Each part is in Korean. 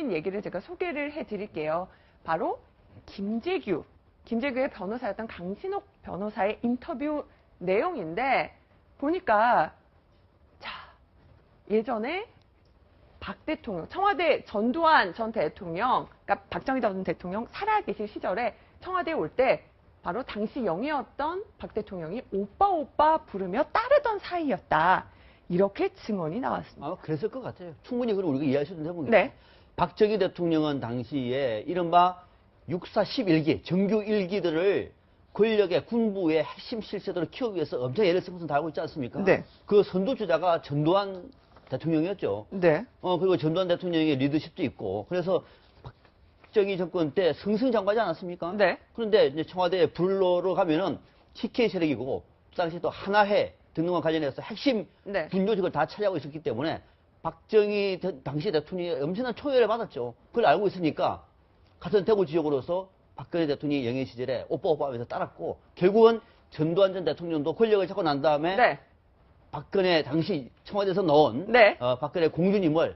있는 얘기를 제가 소개를 해드릴게요. 바로 김재규의 변호사였던 강신옥 변호사의 인터뷰 내용인데 보니까 자 예전에 박 대통령, 청와대 전두환 전 대통령, 그러니까 박정희 전 대통령 살아계실 시절에 청와대에 올 때 바로 당시 영의였던 박 대통령이 오빠 부르며 따르던 사이였다. 이렇게 증언이 나왔습니다. 아마 그랬을 것 같아요. 충분히 그걸 우리가 이해할 수 있는 대목이죠. 네. 박정희 대통령은 당시에 이른바 육사 11기, 정규 1기들을 권력의 군부의 핵심 실세들을 키우기 위해서 엄청 애를 쓴 것은 다 알고 있지 않습니까? 네. 그 선두주자가 전두환 대통령이었죠. 네. 그리고 전두환 대통령의 리더십도 있고, 그래서 박정희 정권 때 승승장구하지 않았습니까? 네. 그런데 이제 청와대에 불러러 가면은 TK 세력이고, 그 당시 또 하나회 등등과 관련해서 핵심 네. 군조직을 다 차지하고 있었기 때문에 박정희 당시 대통령이 엄청난 초연을 받았죠. 그걸 알고 있으니까 같은 대구 지역으로서 박근혜 대통령이 영예 시절에 오빠 하면서 따랐고, 결국은 전두환 전 대통령도 권력을 잡고 난 다음에 네. 박근혜 당시 청와대에서 넣은 네. 박근혜 공주님을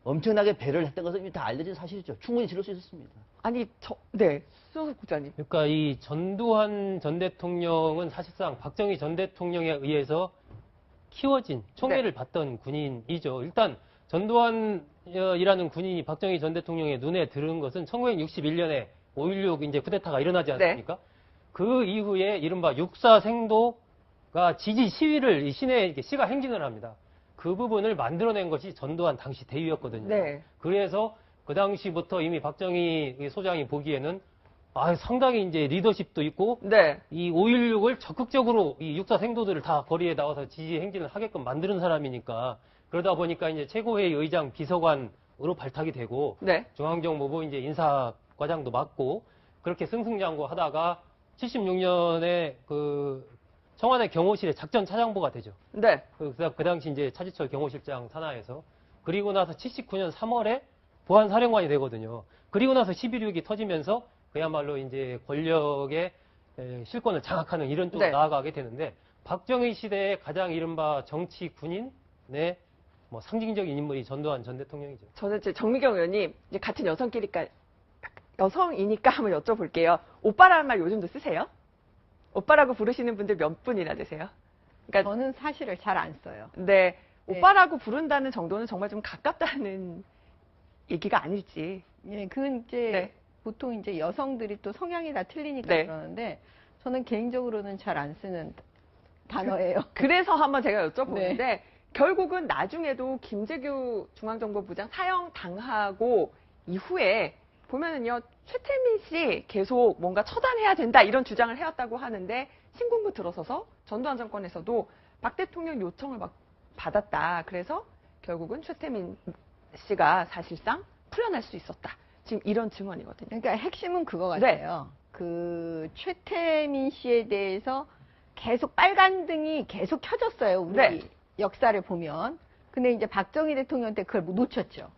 엄청나게 배려를 했던 것은 이미 다 알려진 사실이죠. 충분히 지를 수 있었습니다. 아니, 네. 수석국 국장님. 그러니까 이 전두환 전 대통령은 사실상 박정희 전 대통령에 의해서 키워진 총애를 받던 군인이죠. 일단 전두환이라는 군인이 박정희 전 대통령의 눈에 들은 것은 1961년에 5.16 이제 쿠데타가 일어나지 않습니까? 그 이후에 이른바 육사 생도가 지지 시위를 이 시내에 이렇게 시가 행진을 합니다. 그 부분을 만들어낸 것이 전두환 당시 대위였거든요. 네. 그래서 그 당시부터 이미 박정희 소장이 보기에는 상당히 이제 리더십도 있고 네. 이 5.16을 적극적으로 이 육사 생도들을 다 거리에 나와서 지지 행진을 하게끔 만드는 사람이니까 그러다 보니까 이제 최고회의 의장 비서관으로 발탁이 되고 네. 중앙정보부 이제 인사과장도 맡고 그렇게 승승장구 하다가 76년에 그 청와대 경호실의 작전 차장보가 되죠. 네. 그 당시 이제 차지철 경호실장 산하에서 그리고 나서 79년 3월에 보안사령관이 되거든요. 그리고 나서 11.6이 터지면서 그야말로 이제 권력의 실권을 장악하는 이런 쪽으로 나아가게 되는데 박정희 시대의 가장 이른바 정치 군인의 뭐 상징적인 인물이 전두환 전 대통령이죠. 저는 이제 정미경 의원님 이제 같은 여성이니까 한번 여쭤볼게요. 오빠라는 말 요즘도 쓰세요? 오빠라고 부르시는 분들 몇 분이나 되세요? 그러니까 저는 사실을 잘 안 써요. 네. 오빠라고 부른다는 정도는 정말 좀 가깝다는 얘기가 아닐지. 예, 그건 이제 보통 이제 여성들이 또 성향이 다 틀리니까 그러는데 저는 개인적으로는 잘 안 쓰는 단어예요. 그래서 한번 제가 여쭤보는데 결국은 나중에도 김재규 중앙정보부장 사형 당하고 이후에 보면은요 최태민 씨 계속 뭔가 처단해야 된다 이런 주장을 해왔다고 하는데 신군부 들어서서 전두환 정권에서도 박 대통령 요청을 막 받았다. 그래서 결국은 최태민 씨가 사실상 풀려날 수 있었다. 지금 이런 증언이거든요. 그러니까 핵심은 그거 같아요. 그 최태민 씨에 대해서 계속 빨간 등이 계속 켜졌어요. 우리 역사를 보면. 근데 이제 박정희 대통령 때 그걸 놓쳤죠.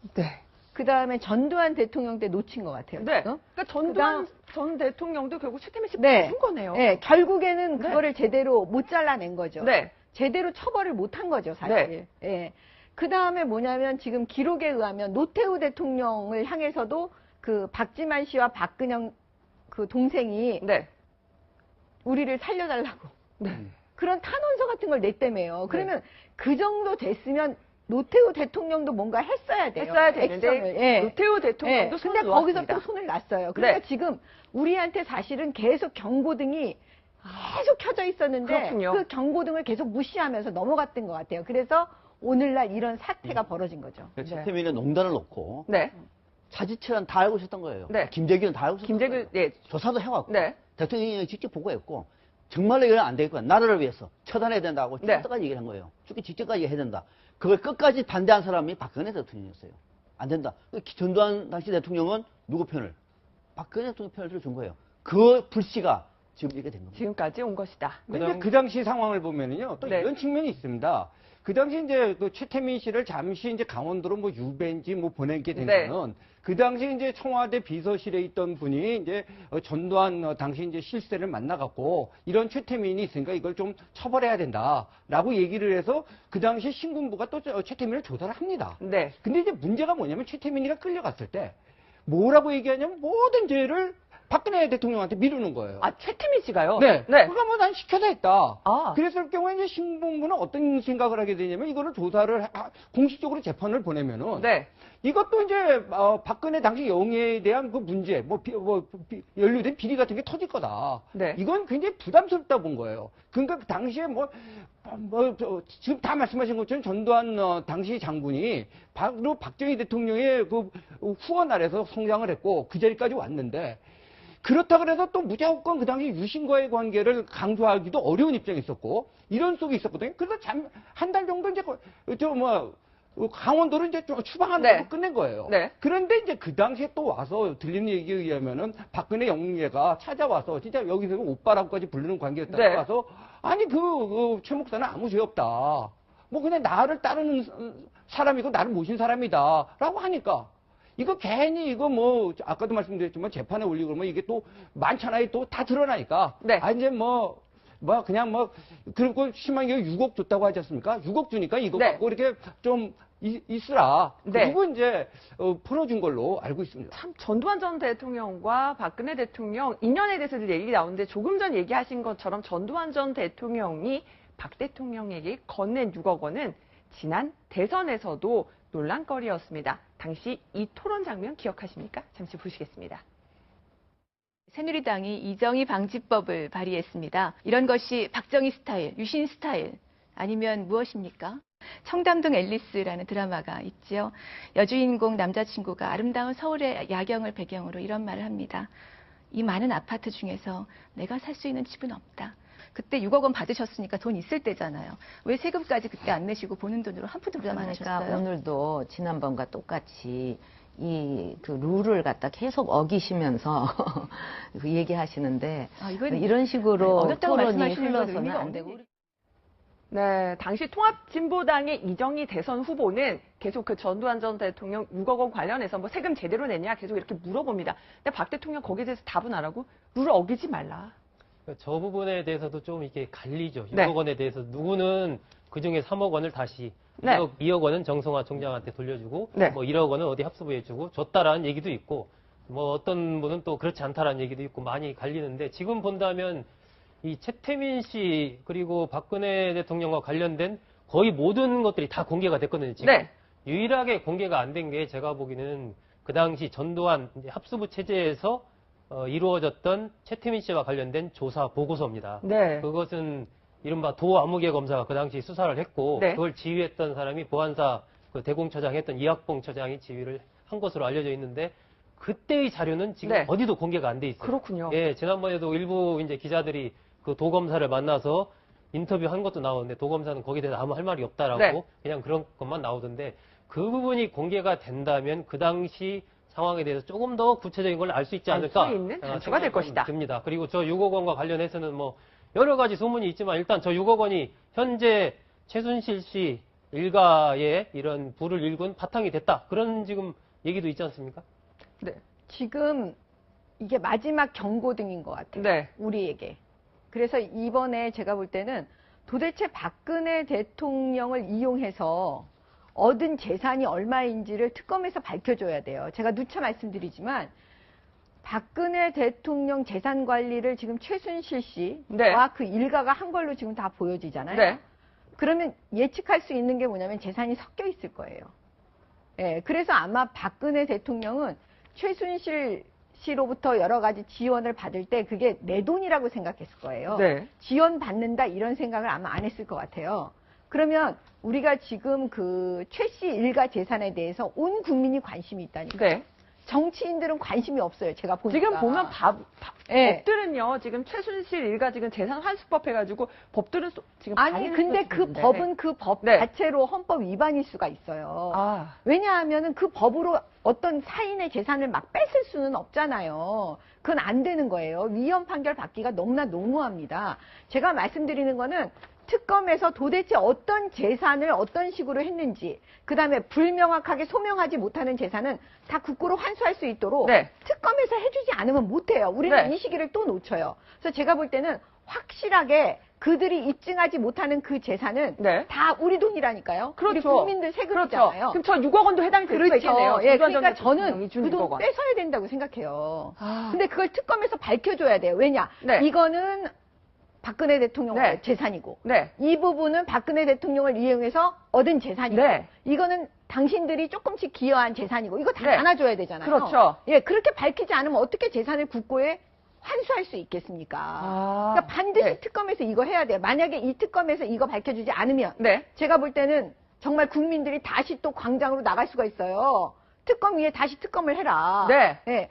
그 다음에 전두환 대통령 때 놓친 것 같아요. 그러니까 전두환 전 대통령도 결국 최태민 씨 부른 거네요. 네, 결국에는 그거를 제대로 못 잘라낸 거죠. 네. 제대로 처벌을 못 한 거죠, 사실. 그 다음에 뭐냐면 지금 기록에 의하면 노태우 대통령을 향해서도 그 박지만 씨와 박근영 그 동생이 우리를 살려달라고 그런 탄원서 같은 걸 냈다며요. 그러면 그 정도 됐으면 노태우 대통령도 뭔가 했어야 돼요. 했어야 되는데 노태우 대통령도 손을 근데 놓았습니다. 거기서 또 손을 놨어요. 그러니까 지금 우리한테 사실은 계속 경고등이 계속 켜져 있었는데 그 경고등을 계속 무시하면서 넘어갔던 것 같아요. 그래서 오늘날 이런 사태가 벌어진 거죠. 최태민은 농단을 놓고 차지철은 다 알고 있었던 거예요. 김재규는 다 알고 있었던 거예요. 조사도 해왔고 대통령이 직접 보고했고 정말로 이건 안 되겠구나. 나라를 위해서 처단해야 된다고 끝까지 얘기를 한 거예요. 죽기 직전까지 해야 된다. 그걸 끝까지 반대한 사람이 박근혜 대통령이었어요. 안 된다. 전두환 당시 대통령은 누구 편을? 박근혜 대통령 편을 들어준 거예요. 그 불씨가 지금 이렇게 된 겁니다. 지금까지 온 것이다. 근데 그 당시 상황을 보면은요, 또 이런 측면이 있습니다. 그 당시 이제 그 최태민 씨를 잠시 이제 강원도로 뭐 유배인지 뭐 보내게 된 거는 그 당시 이제 청와대 비서실에 있던 분이 이제 전두환 당시 이제 실세를 만나갖고 이런 최태민이 있으니까 이걸 좀 처벌해야 된다라고 얘기를 해서 그 당시 신군부가 또 최태민을 조사를 합니다. 네. 근데 이제 문제가 뭐냐면 최태민이가 끌려갔을 때 뭐라고 얘기하냐면 모든 죄를 박근혜 대통령한테 미루는 거예요. 아, 최태민 씨가요? 네. 그러니까 뭐 난 시켜서 했다. 아. 그랬을 경우에 이제 신군부는 어떤 생각을 하게 되냐면 이거를 조사를 공식적으로 재판을 보내면은 이것도 이제 박근혜 당시 영예에 대한 그 문제, 연루된 비리 같은 게 터질 거다. 이건 굉장히 부담스럽다 본 거예요. 그러니까 그 당시에 지금 다 말씀하신 것처럼 전두환 당시 장군이 바로 박정희 대통령의 그 후원 아래서 성장을 했고 그 자리까지 왔는데 그렇다 그래서 또 무조건 그 당시 유신과의 관계를 강조하기도 어려운 입장에 있었고 이런 속에 있었거든요. 그래서 한 달 정도 이제 강원도를 이제 추방하는 걸로 끝낸 거예요. 그런데 이제 그 당시에 또 와서 들리는 얘기에 의하면은 박근혜 영예가 찾아와서 진짜 여기서 오빠라고까지 부르는 관계였다가 와서 아니 최 목사는 아무 죄 없다. 뭐 그냥 나를 따르는 사람이고 나를 모신 사람이다라고 하니까 이거 괜히 이거 뭐 아까도 말씀드렸지만 재판에 올리고 그러면 이게 또 많잖아요. 또 다 드러나니까. 이제 그냥 그리고 심한 게 6억 줬다고 하지 않습니까? 6억 주니까 이거 갖고 이렇게 좀 있으라. 그리고 이제 풀어준 걸로 알고 있습니다. 참 전두환 전 대통령과 박근혜 대통령 인연에 대해서도 얘기 나오는데 조금 전 얘기하신 것처럼 전두환 전 대통령이 박 대통령에게 건넨 6억 원은 지난 대선에서도 논란거리였습니다. 당시 이 토론 장면 기억하십니까? 잠시 보시겠습니다. 새누리당이 이정희 방지법을 발의했습니다. 이런 것이 박정희 스타일, 유신 스타일 아니면 무엇입니까? 청담동 앨리스라는 드라마가 있죠. 여주인공 남자친구가 아름다운 서울의 야경을 배경으로 이런 말을 합니다. 이 많은 아파트 중에서 내가 살 수 있는 집은 없다. 그때 6억 원 받으셨으니까 돈 있을 때잖아요. 왜 세금까지 그때 안 내시고 보는 돈으로 한 푼도 부담 안 하셨어요? 그러니까 오늘도 지난번과 똑같이 그 룰을 갖다 계속 어기시면서 얘기하시는데 이런 식으로 토론이 흘러서는 안 되고. 네, 당시 통합진보당의 이정희 대선 후보는 계속 그 전두환 전 대통령 6억 원 관련해서 뭐 세금 제대로 냈냐 계속 이렇게 물어봅니다. 근데 박 대통령 거기에 대해서 답은 안 하고 룰을 어기지 말라. 저 부분에 대해서도 좀 이게 갈리죠. 6억 원에 대해서 누구는 그중에 3억 원을 다시 2억 원은 정성화 총장한테 돌려주고 뭐 1억 원은 어디 합수부에 주고 줬다라는 얘기도 있고 뭐 어떤 분은 또 그렇지 않다라는 얘기도 있고 많이 갈리는데 지금 본다면 이 최태민 씨 그리고 박근혜 대통령과 관련된 거의 모든 것들이 다 공개가 됐거든요. 지금 유일하게 공개가 안 된 게 제가 보기에는 그 당시 전두환 합수부 체제에서 이루어졌던 최태민 씨와 관련된 조사 보고서입니다. 그것은 이른바 도아무개 검사가 그 당시 수사를 했고 그걸 지휘했던 사람이 보안사 그 대공처장 했던 이학봉 처장이 지휘를 한 것으로 알려져 있는데 그때의 자료는 지금 어디도 공개가 안 돼 있어요. 그렇군요. 예, 지난번에도 일부 이제 기자들이 그 도검사를 만나서 인터뷰한 것도 나오는데 도검사는 거기에 대해서 아무 할 말이 없다라고 그냥 그런 것만 나오던데 그 부분이 공개가 된다면 그 당시 상황에 대해서 조금 더 구체적인 걸 알 수 있지 않을까? 알 수 있는 단초가 될 것이다. 듭니다. 그리고 저 6억 원과 관련해서는 뭐 여러 가지 소문이 있지만 일단 저 6억 원이 현재 최순실 씨 일가의 이런 부를 일군 바탕이 됐다. 그런 지금 얘기도 있지 않습니까? 지금 이게 마지막 경고등인 것 같아요. 우리에게. 그래서 이번에 제가 볼 때는 도대체 박근혜 대통령을 이용해서 얻은 재산이 얼마인지를 특검에서 밝혀줘야 돼요. 제가 누차 말씀드리지만 박근혜 대통령 재산 관리를 지금 최순실 씨와 그 일가가 한 걸로 지금 다 보여지잖아요. 그러면 예측할 수 있는 게 뭐냐면 재산이 섞여 있을 거예요. 그래서 아마 박근혜 대통령은 최순실 씨로부터 여러 가지 지원을 받을 때 그게 내 돈이라고 생각했을 거예요. 지원 받는다 이런 생각을 아마 안 했을 것 같아요. 그러면 우리가 지금 그 최 씨 일가 재산에 대해서 온 국민이 관심이 있다니까요. 정치인들은 관심이 없어요. 제가 보니까. 지금 보면 법들은요. 지금 최순실 일가 지금 재산 환수법 해가지고 법들은 지금 아니 근데 그 법은 그 법 자체로 헌법 위반일 수가 있어요. 왜냐하면은 그 법으로 어떤 사인의 재산을 막 뺏을 수는 없잖아요. 그건 안 되는 거예요. 위헌 판결 받기가 너무나 농후합니다. 제가 말씀드리는 거는 특검에서 도대체 어떤 재산을 어떤 식으로 했는지, 그 다음에 불명확하게 소명하지 못하는 재산은 다 국고로 환수할 수 있도록 특검에서 해주지 않으면 못해요. 우리는 이 시기를 또 놓쳐요. 그래서 제가 볼 때는 확실하게 그들이 입증하지 못하는 그 재산은 다 우리 돈이라니까요. 우리 국민들 세금이잖아요. 그럼 저 6억 원도 해당이 될 수 있겠네요. 예, 그러니까 저는 그 돈 뺏어야 된다고 생각해요. 근데 그걸 특검에서 밝혀줘야 돼요. 왜냐? 이거는 박근혜 대통령의 재산이고 이 부분은 박근혜 대통령을 이용해서 얻은 재산이고 이거는 당신들이 조금씩 기여한 재산이고 이거 다 나눠줘야 되잖아요. 그렇죠. 예, 그렇게 밝히지 않으면 어떻게 재산을 국고에 환수할 수 있겠습니까? 그러니까 반드시 특검에서 이거 해야 돼요. 만약에 이 특검에서 이거 밝혀주지 않으면 제가 볼 때는 정말 국민들이 다시 또 광장으로 나갈 수가 있어요. 특검 위에 다시 특검을 해라. 예,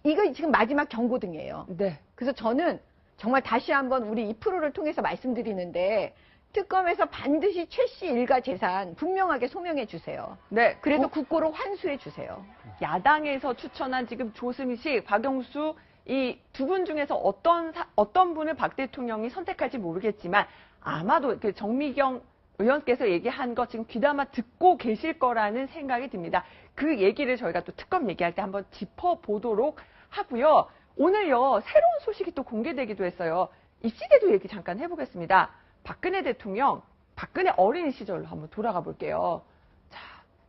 이거 지금 마지막 경고등이에요. 그래서 저는 정말 다시 한번 우리 이 프로를 통해서 말씀드리는데 특검에서 반드시 최 씨 일가 재산 분명하게 소명해 주세요. 그래서 국고로 환수해 주세요. 야당에서 추천한 지금 조승식, 박영수 이 두 분 중에서 어떤 분을 박 대통령이 선택할지 모르겠지만 아마도 그 정미경 의원께서 얘기한 거 지금 귀담아 듣고 계실 거라는 생각이 듭니다. 그 얘기를 저희가 또 특검 얘기할 때 한번 짚어보도록 하고요. 오늘요, 새로운 소식이 또 공개되기도 했어요. 입시제도 얘기 잠깐 해보겠습니다. 박근혜 대통령, 박근혜 어린 시절로 한번 돌아가 볼게요. 자,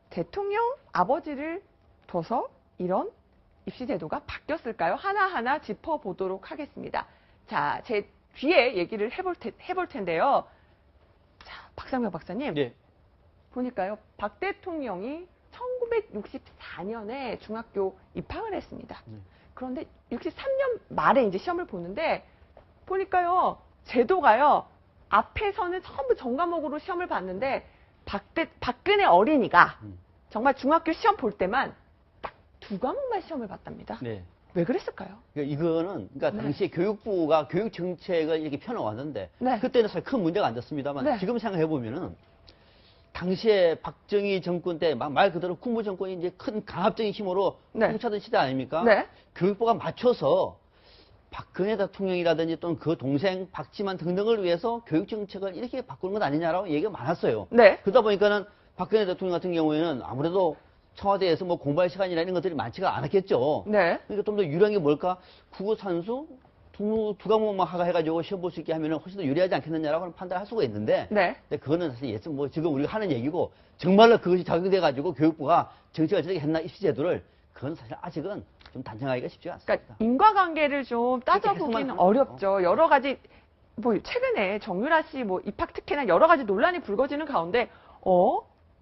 대통령 아버지를 둬서 이런 입시제도가 바뀌었을까요? 하나하나 짚어보도록 하겠습니다. 자, 제 뒤에 얘기를 해볼 텐데요. 자, 박상명 박사님. 보니까요, 박 대통령이 1964년에 중학교 입학을 했습니다. 그런데 63년 말에 이제 시험을 보는데 보니까요 제도가요 앞에서는 전부 전과목으로 시험을 봤는데 박근혜 어린이가 정말 중학교 시험 볼 때만 딱 2과목만 시험을 봤답니다. 왜 그랬을까요? 이거는 당시에 교육부가 교육 정책을 이렇게 펴놓았는데 그때는 사실 큰 문제가 안 됐습니다만 지금 생각해 보면은 당시에 박정희 정권 때 말 그대로 군부 정권이 이제 큰 강압적인 힘으로 통치하던 시대 아닙니까? 교육부가 맞춰서 박근혜 대통령이라든지 또는 그 동생 박지만 등등을 위해서 교육 정책을 이렇게 바꾸는 것 아니냐라고 얘기가 많았어요. 그러다 보니까는 박근혜 대통령 같은 경우에는 아무래도 청와대에서 뭐 공부할 시간이나 이런 것들이 많지가 않았겠죠. 그러니까 좀 더 유리한 게 뭘까? 국어 산수 두 과목만 해가지고 시험 볼 수 있게 하면 훨씬 더 유리하지 않겠느냐라고 판단할 수가 있는데, 근데 그거는 사실 예전 뭐 지금 우리가 하는 얘기고 정말로 그것이 작용돼가지고 교육부가 정책을 저렇게 했나 입시제도를 그건 사실 아직은 좀 단정하기가 쉽지 않습니다. 그러니까 인과관계를 좀 따져보기는 어렵죠. 여러 가지 뭐 최근에 정유라 씨 뭐 입학 특혜나 여러 가지 논란이 불거지는 가운데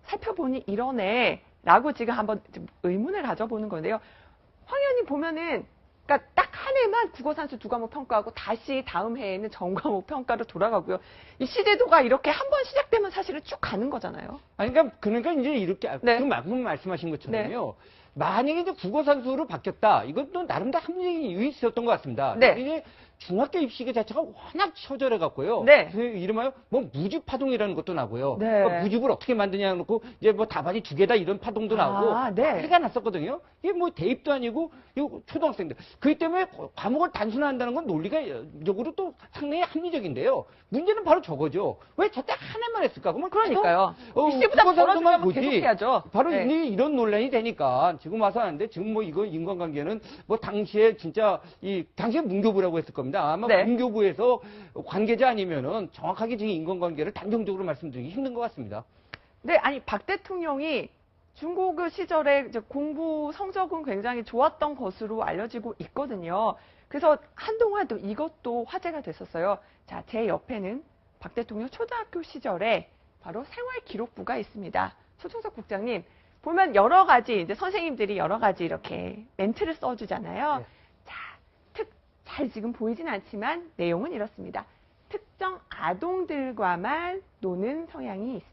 살펴보니 이러네라고 지금 한번 의문을 가져보는 건데요. 황 의원님 보면은. 그러니까 딱 한 해만 국어산수 2과목 평가하고 다시 다음 해에는 전과목 평가로 돌아가고요. 이 시제도가 이렇게 한 번 시작되면 사실은 쭉 가는 거잖아요. 아니, 그러니까 이제 이렇게 지금 말씀하신 것처럼요. 만약에 이제 국어산수로 바뀌었다. 이것도 나름대로 합리적인 이유 있었던 것 같습니다. 이제 중학교 입시계 자체가 워낙 처절해갖고요. 그 이름하여 뭐 무집 파동이라는 것도 나고요. 그러니까 무집을 어떻게 만드냐 놓고 이제 뭐 답안이 2개다 이런 파동도 나오고 해가 났었거든요. 이게 뭐 대입도 아니고 이거 초등학생들. 그렇기 때문에 과목을 단순화한다는 건 논리적으로 또 상당히 합리적인데요. 문제는 바로 저거죠. 왜 저때 한 해만 했을까? 그러니까요. 입시보다 벌어지면 계속 해야죠. 바로 이런 논란이 되니까 지금 와서 하는데 지금 뭐 이거 인간관계는 뭐 당시에 진짜 당시에 문교부라고 했을 겁니다. 아마 문교부에서 관계자 아니면은 정확하게 지금 인간관계를 단정적으로 말씀드리기 힘든 것 같습니다. 아니 박 대통령이 중고교 시절에 이제 공부 성적은 굉장히 좋았던 것으로 알려지고 있거든요. 그래서 한동안 또 이것도 화제가 됐었어요. 자, 제 옆에는 박 대통령 초등학교 시절에 바로 생활기록부가 있습니다. 소충석 국장님, 보면 여러 가지 이제 선생님들이 여러 가지 이렇게 멘트를 써주잖아요. 잘 지금 보이진 않지만 내용은 이렇습니다. 특정 아동들과만 노는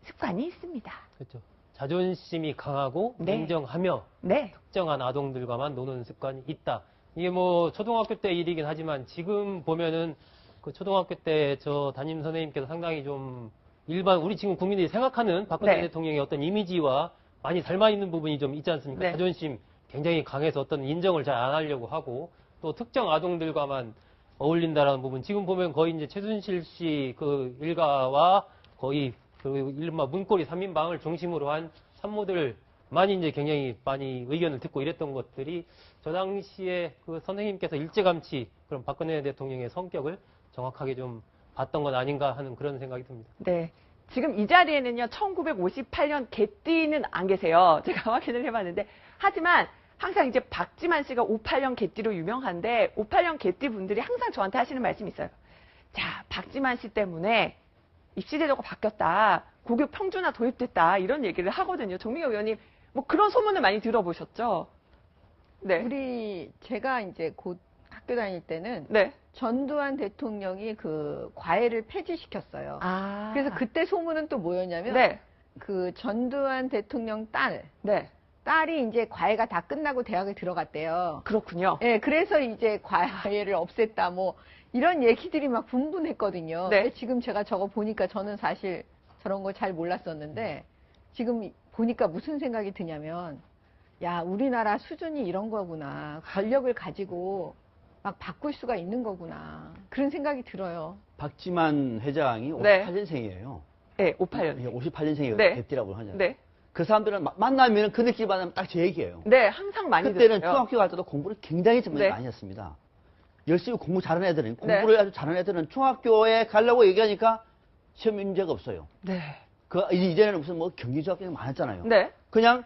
습관이 있습니다. 그렇죠. 자존심이 강하고 네. 냉정하며 네. 특정한 아동들과만 노는 습관이 있다. 이게 뭐 초등학교 때 일이긴 하지만 지금 보면은 그 초등학교 때 저 담임 선생님께서 상당히 좀 일반 우리 지금 국민들이 생각하는 박근혜 네. 대통령의 어떤 이미지와 많이 닮아 있는 부분이 좀 있지 않습니까? 네. 자존심 굉장히 강해서 어떤 인정을 잘 안 하려고 하고 또 특정 아동들과만 어울린다라는 부분. 지금 보면 거의 이제 최순실 씨 그 일가와 거의 그 이른바 문고리 3인방을 중심으로 한 산모들 많이 이제 굉장히 많이 의견을 듣고 이랬던 것들이 저 당시에 그 선생님께서 일찌감치 그런 박근혜 대통령의 성격을 정확하게 좀 봤던 건 아닌가 하는 그런 생각이 듭니다. 네. 지금 이 자리에는요, 1958년 개띠는 안 계세요. 제가 확인을 해봤는데. 하지만 항상 이제 박지만 씨가 58년 개띠로 유명한데, 58년 개띠 분들이 항상 저한테 하시는 말씀이 있어요. 자, 박지만 씨 때문에 입시제도가 바뀌었다. 고교 평준화 도입됐다. 이런 얘기를 하거든요. 정미경 의원님, 뭐 그런 소문을 많이 들어보셨죠? 네. 제가 이제 곧 학교 다닐 때는 네. 전두환 대통령이 그 과외를 폐지시켰어요. 아. 그래서 그때 소문은 또 뭐였냐면 네. 그 전두환 대통령 네. 딸이 이제 과외가 다 끝나고 대학에 들어갔대요. 그렇군요. 네, 그래서 이제 과외를 없앴다 뭐 이런 얘기들이 막 분분했거든요. 네. 근데 지금 제가 저거 보니까 저는 사실 저런 거 잘 몰랐었는데 지금 보니까 무슨 생각이 드냐면 야, 우리나라 수준이 이런 거구나. 권력을 가지고 막 바꿀 수가 있는 거구나. 그런 생각이 들어요. 박지만 회장이 네. 58년생이에요. 네, 58년. 58년생이에요. 네. 랩디라고 하잖아요. 네. 그 사람들은 만나면 그 느낌 받으면 딱 제 얘기예요. 네, 항상 많이 그때는 들어요. 중학교 갈 때도 공부를 굉장히 네. 많이 했습니다. 열심히 공부 잘하는 애들은, 네. 공부를 아주 잘하는 애들은 중학교에 가려고 얘기하니까 시험 문제가 없어요. 네. 이전에는 무슨 뭐 경기중학교가 많았잖아요. 네. 그냥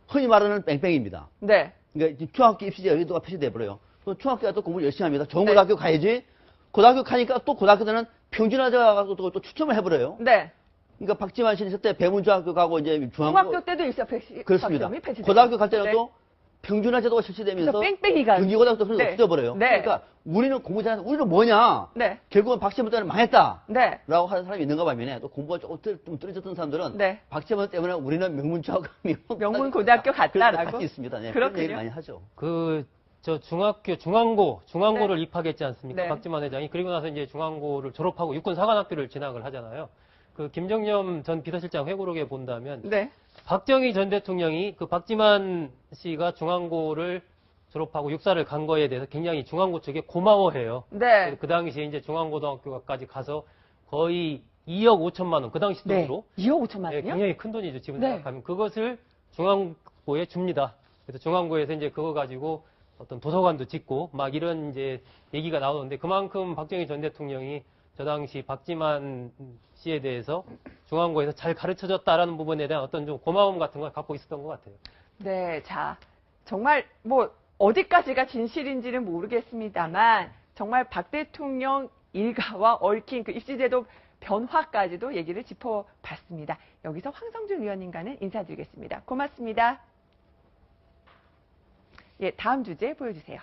흔히 말하는 뺑뺑입니다. 네. 그러니까 중학교 입시제 여의도가 표시돼버려요. 또 중학교 가도 공부를 열심히 합니다. 좋은 네. 고등학교 가야지. 고등학교 가니까 또 고등학교 때는 평준화제 가서 또 추첨을 해버려요. 네. 그러니까 박지만 씨는 있을 때 배문중학교 가고 이제 중학교 때도 일사백시 그렇습니다. 폐지돼요. 고등학교 갈 때는 네. 또 평준화 제도가 실시되면서 뺑뺑이가 경기고등학교 선생님 네. 없어져버려요. 네. 그러니까 우리는 공부 잘해서 우리는 뭐냐? 네. 결국은 박지만 때는 망했다. 네. 라고 하는 사람이 있는가 반면에 또 공부가 조금 좀 떨어졌던 사람들은 네. 박지만 때문에 우리는 명문 고등학교 갔다라고 있습니다. 네. 그렇군요. 그런 얘기 많이 하죠. 저 중앙고를 네. 입학했지 않습니까? 네. 박지만 회장이. 그리고 나서 이제 중앙고를 졸업하고 육군사관학교를 진학을 하잖아요. 그 김정념 전 비서실장 회고록에 본다면 네. 박정희 전 대통령이 그 박지만 씨가 중앙고를 졸업하고 육사를 간 거에 대해서 굉장히 중앙고 쪽에 고마워해요. 네. 그 당시에 이제 중앙고등학교까지 가서 거의 2억 5천만 원, 그 당시 돈으로. 네. 2억 5천만 원이요? 굉장히 큰 돈이죠, 지금 네. 생각하면. 그것을 중앙고에 줍니다. 그래서 중앙고에서 이제 그거 가지고 어떤 도서관도 짓고 막 이런 이제 얘기가 나오는데 그만큼 박정희 전 대통령이 저 당시 박지만 씨에 대해서 중앙고에서 잘 가르쳐줬다라는 부분에 대한 어떤 좀 고마움 같은 걸 갖고 있었던 것 같아요. 네, 자, 정말 뭐 어디까지가 진실인지는 모르겠습니다만 정말 박 대통령 일가와 얽힌 그 입시제도 변화까지도 얘기를 짚어봤습니다. 여기서 황성준 위원님과는 인사드리겠습니다. 고맙습니다. 예, 다음 주제 보여주세요.